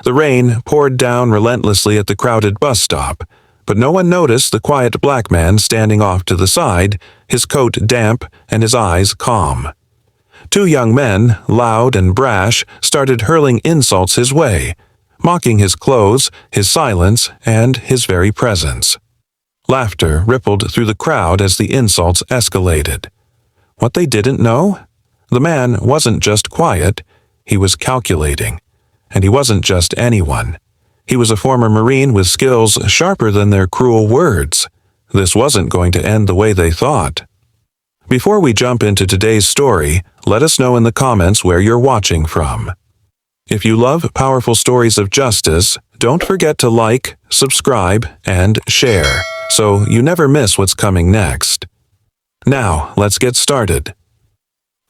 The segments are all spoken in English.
The rain poured down relentlessly at the crowded bus stop, but no one noticed the quiet black man standing off to the side, his coat damp and his eyes calm. Two young men, loud and brash, started hurling insults his way, mocking his clothes, his silence, and his very presence. Laughter rippled through the crowd as the insults escalated. What they didn't know? The man wasn't just quiet, he was calculating. And he wasn't just anyone. He was a former Marine with skills sharper than their cruel words. This wasn't going to end the way they thought. Before we jump into today's story, let us know in the comments where you're watching from. If you love powerful stories of justice, don't forget to like, subscribe, and share, so you never miss what's coming next. Now, let's get started.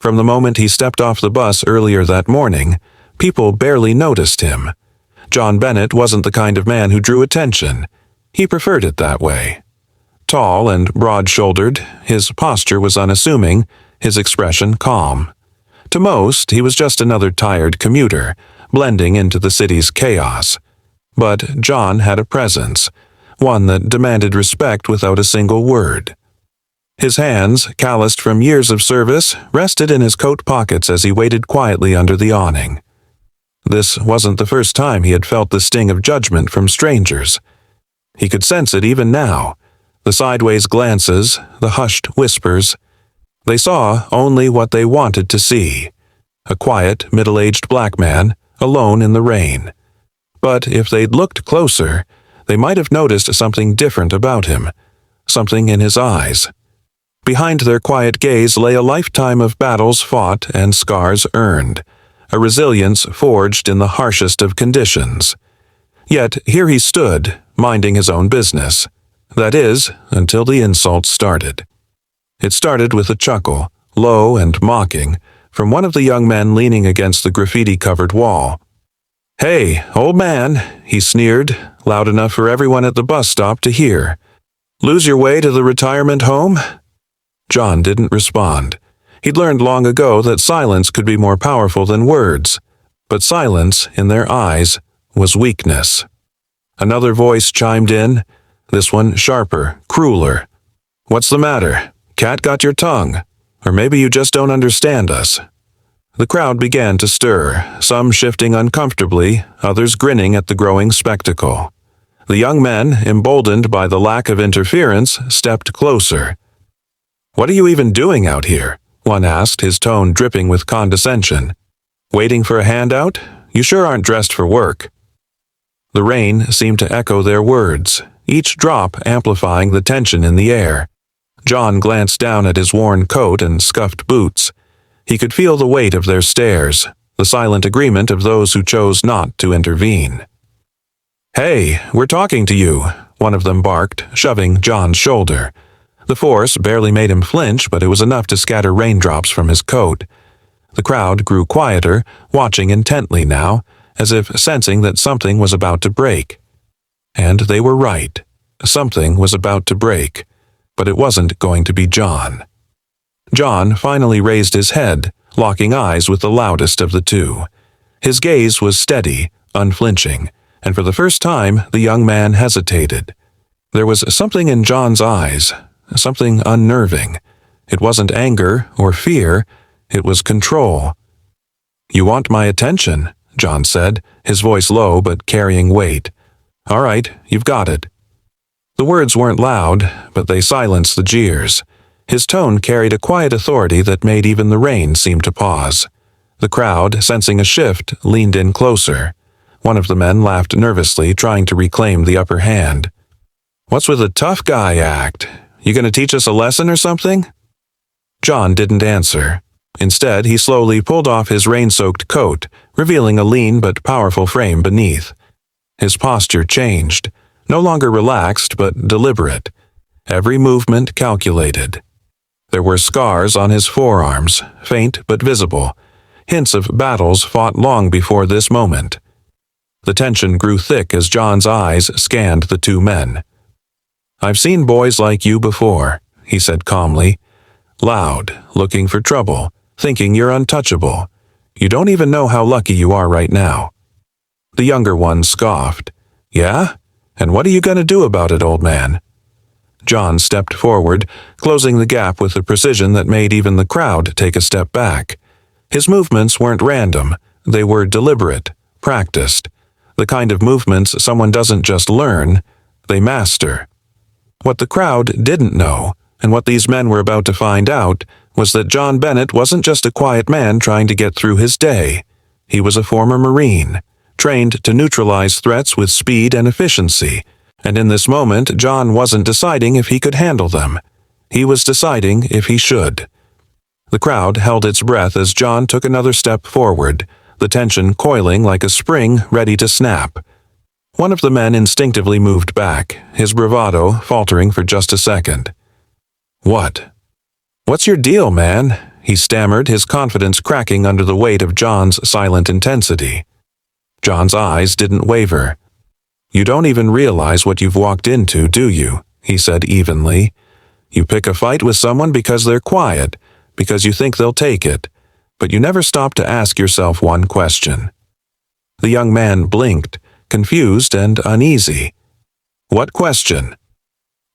From the moment he stepped off the bus earlier that morning, people barely noticed him. John Bennett wasn't the kind of man who drew attention. He preferred it that way. Tall and broad-shouldered, his posture was unassuming, his expression calm. To most, he was just another tired commuter, blending into the city's chaos. But John had a presence, one that demanded respect without a single word. His hands, calloused from years of service, rested in his coat pockets as he waited quietly under the awning. This wasn't the first time he had felt the sting of judgment from strangers. He could sense it even now. The sideways glances, the hushed whispers. They saw only what they wanted to see. A quiet, middle-aged black man, alone in the rain. But if they'd looked closer, they might have noticed something different about him, something in his eyes. Behind their quiet gaze lay a lifetime of battles fought and scars earned, a resilience forged in the harshest of conditions. Yet here he stood, minding his own business. That is, until the insults started. It started with a chuckle, low and mocking, from one of the young men leaning against the graffiti-covered wall. "Hey, old man," he sneered, loud enough for everyone at the bus stop to hear. "Lose your way to the retirement home?" John didn't respond. He'd learned long ago that silence could be more powerful than words, but silence, in their eyes, was weakness. Another voice chimed in, this one sharper, crueler. "What's the matter? Cat got your tongue? Or maybe you just don't understand us." The crowd began to stir, some shifting uncomfortably, others grinning at the growing spectacle. The young men, emboldened by the lack of interference, stepped closer. "What are you even doing out here?" one asked, his tone dripping with condescension. "Waiting for a handout? You sure aren't dressed for work." The rain seemed to echo their words, each drop amplifying the tension in the air. John glanced down at his worn coat and scuffed boots. He could feel the weight of their stares, the silent agreement of those who chose not to intervene. "Hey, we're talking to you," one of them barked, shoving John's shoulder. The force barely made him flinch, but it was enough to scatter raindrops from his coat. The crowd grew quieter, watching intently now, as if sensing that something was about to break. And they were right. Something was about to break, but it wasn't going to be John. John finally raised his head, locking eyes with the loudest of the two. His gaze was steady, unflinching, and for the first time the young man hesitated. There was something in John's eyes, something unnerving. It wasn't anger or fear, it was control. "You want my attention," John said, his voice low but carrying weight. "All right, you've got it." The words weren't loud, but they silenced the jeers. His tone carried a quiet authority that made even the rain seem to pause. The crowd, sensing a shift, leaned in closer. One of the men laughed nervously, trying to reclaim the upper hand. "What's with the tough guy act? You gonna teach us a lesson or something?" John didn't answer. Instead, he slowly pulled off his rain-soaked coat, revealing a lean but powerful frame beneath. His posture changed, no longer relaxed but deliberate, every movement calculated. There were scars on his forearms, faint but visible, hints of battles fought long before this moment. The tension grew thick as John's eyes scanned the two men. "I've seen boys like you before," he said calmly. "Loud, looking for trouble, thinking you're untouchable. You don't even know how lucky you are right now." The younger one scoffed. Yeah? And what are you going to do about it, old man? John stepped forward, closing the gap with a precision that made even the crowd take a step back. His movements weren't random. They were deliberate, practiced. The kind of movements someone doesn't just learn, they master. What the crowd didn't know, and what these men were about to find out, was that John Bennett wasn't just a quiet man trying to get through his day. He was a former Marine, trained to neutralize threats with speed and efficiency, and in this moment John wasn't deciding if he could handle them. He was deciding if he should. The crowd held its breath as John took another step forward, the tension coiling like a spring ready to snap. One of the men instinctively moved back, his bravado faltering for just a second. "What? What's your deal, man?" he stammered, his confidence cracking under the weight of John's silent intensity. John's eyes didn't waver. "You don't even realize what you've walked into, do you?" he said evenly. "You pick a fight with someone because they're quiet, because you think they'll take it, but you never stop to ask yourself one question." The young man blinked, confused and uneasy. "What question?"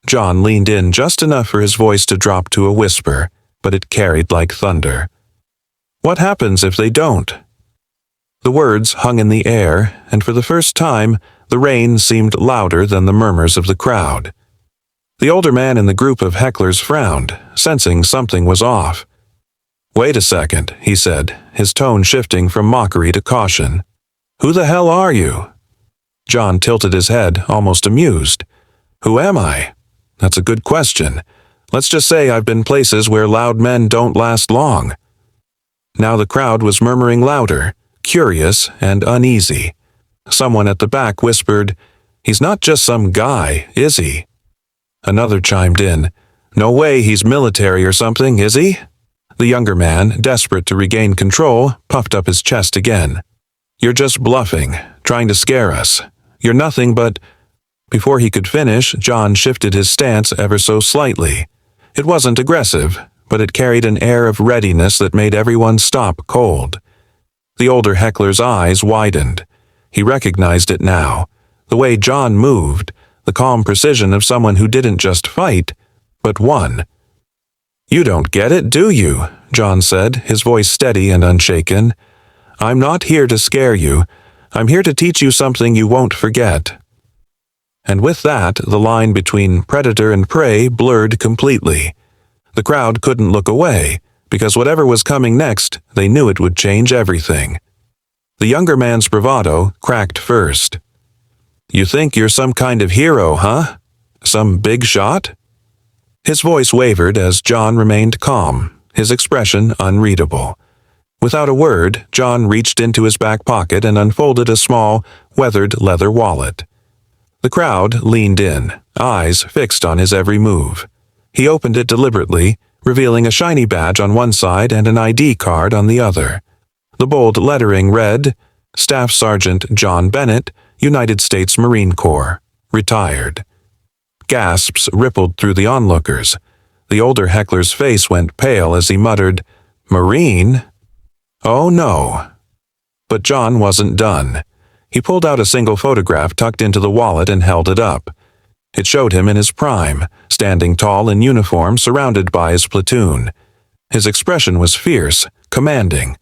John leaned in just enough for his voice to drop to a whisper, but it carried like thunder. "What happens if they don't?" The words hung in the air, and for the first time, the rain seemed louder than the murmurs of the crowd. The older man in the group of hecklers frowned, sensing something was off. "Wait a second," he said, his tone shifting from mockery to caution. "Who the hell are you?" John tilted his head, almost amused. "Who am I? That's a good question. Let's just say I've been places where loud men don't last long." Now the crowd was murmuring louder, curious and uneasy. Someone at the back whispered, "He's not just some guy, is he?" Another chimed in, "No way he's military or something, is he?" The younger man, desperate to regain control, puffed up his chest again. "You're just bluffing, trying to scare us. You're nothing but—" Before he could finish, John shifted his stance ever so slightly. It wasn't aggressive, but it carried an air of readiness that made everyone stop cold. The older heckler's eyes widened. He recognized it now. The way John moved, the calm precision of someone who didn't just fight, but won. "You don't get it, do you?" John said, his voice steady and unshaken. "I'm not here to scare you. I'm here to teach you something you won't forget." And with that, the line between predator and prey blurred completely. The crowd couldn't look away, because whatever was coming next, they knew it would change everything. The younger man's bravado cracked first. "You think you're some kind of hero, huh? Some big shot?" His voice wavered as John remained calm, his expression unreadable. Without a word, John reached into his back pocket and unfolded a small, weathered leather wallet. The crowd leaned in, eyes fixed on his every move. He opened it deliberately, revealing a shiny badge on one side and an ID card on the other. The bold lettering read, "Staff Sergeant John Bennett, United States Marine Corps, retired." Gasps rippled through the onlookers. The older heckler's face went pale as he muttered, "Marine? Oh no." But John wasn't done. He pulled out a single photograph tucked into the wallet and held it up. It showed him in his prime, standing tall in uniform surrounded by his platoon. His expression was fierce, commanding.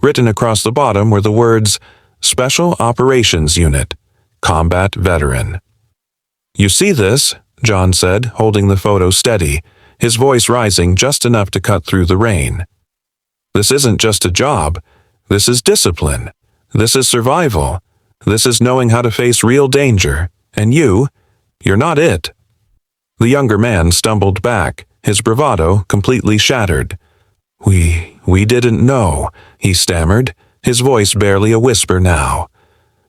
Written across the bottom were the words, "Special Operations Unit, Combat Veteran." "You see this?" John said, holding the photo steady, his voice rising just enough to cut through the rain. "This isn't just a job. This is discipline. This is survival. This is knowing how to face real danger, and you're not it." The younger man stumbled back, his bravado completely shattered. We didn't know," he stammered, his voice barely a whisper now.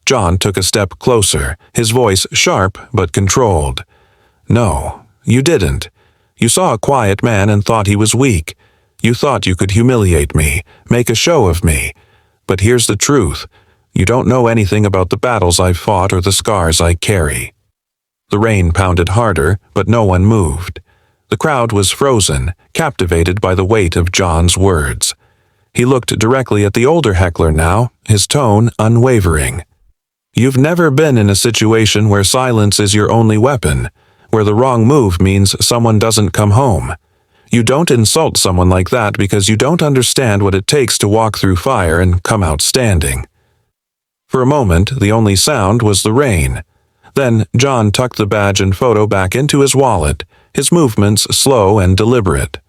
John took a step closer, his voice sharp but controlled. "No, you didn't. You saw a quiet man and thought he was weak. You thought you could humiliate me, make a show of me. But here's the truth. You don't know anything about the battles I've fought or the scars I carry." The rain pounded harder, but no one moved. The crowd was frozen, captivated by the weight of John's words. He looked directly at the older heckler now, his tone unwavering. You've never been in a situation where silence is your only weapon, where the wrong move means someone doesn't come home. You don't insult someone like that because you don't understand what it takes to walk through fire and come out standing. For a moment, the only sound was the rain. Then John tucked the badge and photo back into his wallet, his movements slow and deliberate.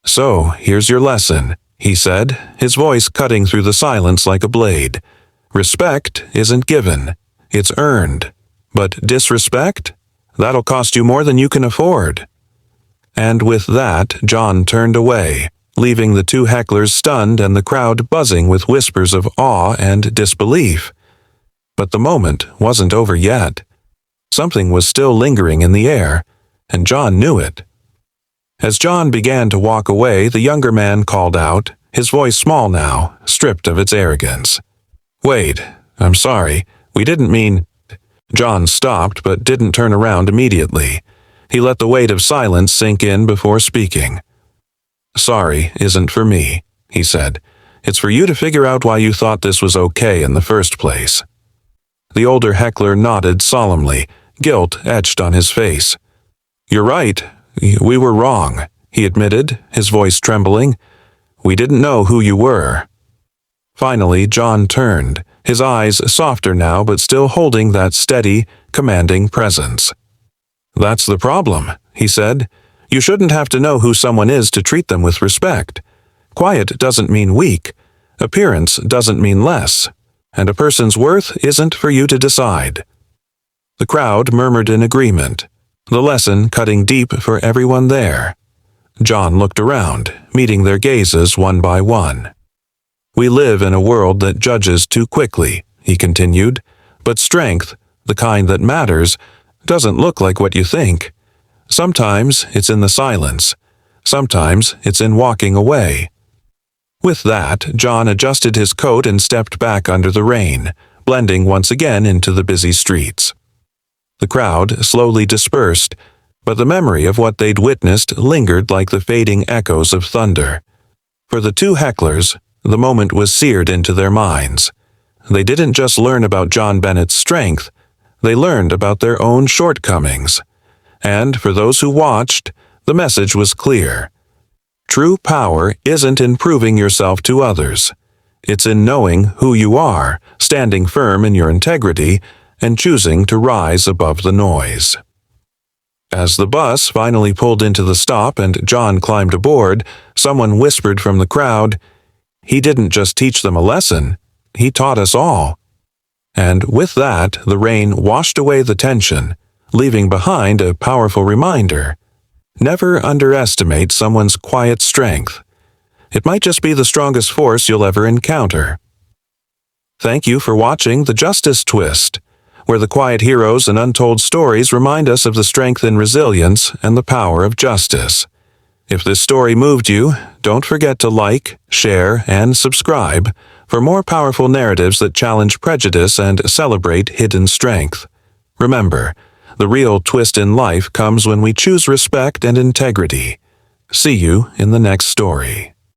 "So, here's your lesson," he said, his voice cutting through the silence like a blade. "Respect isn't given, it's earned. But disrespect? That'll cost you more than you can afford." And with that, John turned away, leaving the two hecklers stunned and the crowd buzzing with whispers of awe and disbelief. But the moment wasn't over yet. Something was still lingering in the air, and John knew it. As John began to walk away, the younger man called out, his voice small now, stripped of its arrogance. "Wait, I'm sorry, we didn't mean—" John stopped but didn't turn around immediately. He let the weight of silence sink in before speaking. "Sorry isn't for me," he said. "It's for you to figure out why you thought this was okay in the first place." The older heckler nodded solemnly, guilt etched on his face. "You're right. We were wrong," he admitted, his voice trembling. "We didn't know who you were." Finally, John turned, his eyes softer now but still holding that steady, commanding presence. "That's the problem," he said. "You shouldn't have to know who someone is to treat them with respect. Quiet doesn't mean weak. Appearance doesn't mean less. And a person's worth isn't for you to decide." The crowd murmured in agreement, the lesson cutting deep for everyone there. John looked around, meeting their gazes one by one. "We live in a world that judges too quickly," he continued, "but strength, the kind that matters, doesn't look like what you think. Sometimes it's in the silence. Sometimes it's in walking away." With that, John adjusted his coat and stepped back under the rain, blending once again into the busy streets. The crowd slowly dispersed, but the memory of what they'd witnessed lingered like the fading echoes of thunder. For the two hecklers, the moment was seared into their minds. They didn't just learn about John Bennett's strength, they learned about their own shortcomings. And for those who watched, the message was clear. True power isn't in proving yourself to others. It's in knowing who you are, standing firm in your integrity, and choosing to rise above the noise. As the bus finally pulled into the stop and John climbed aboard, someone whispered from the crowd, "He didn't just teach them a lesson, he taught us all." And with that, the rain washed away the tension, leaving behind a powerful reminder. Never underestimate someone's quiet strength. It might just be the strongest force you'll ever encounter. Thank you for watching The Justice Twist, where the quiet heroes and untold stories remind us of the strength and resilience and the power of justice. If this story moved you, don't forget to like, share, and subscribe for more powerful narratives that challenge prejudice and celebrate hidden strength. Remember, the real twist in life comes when we choose respect and integrity. See you in the next story.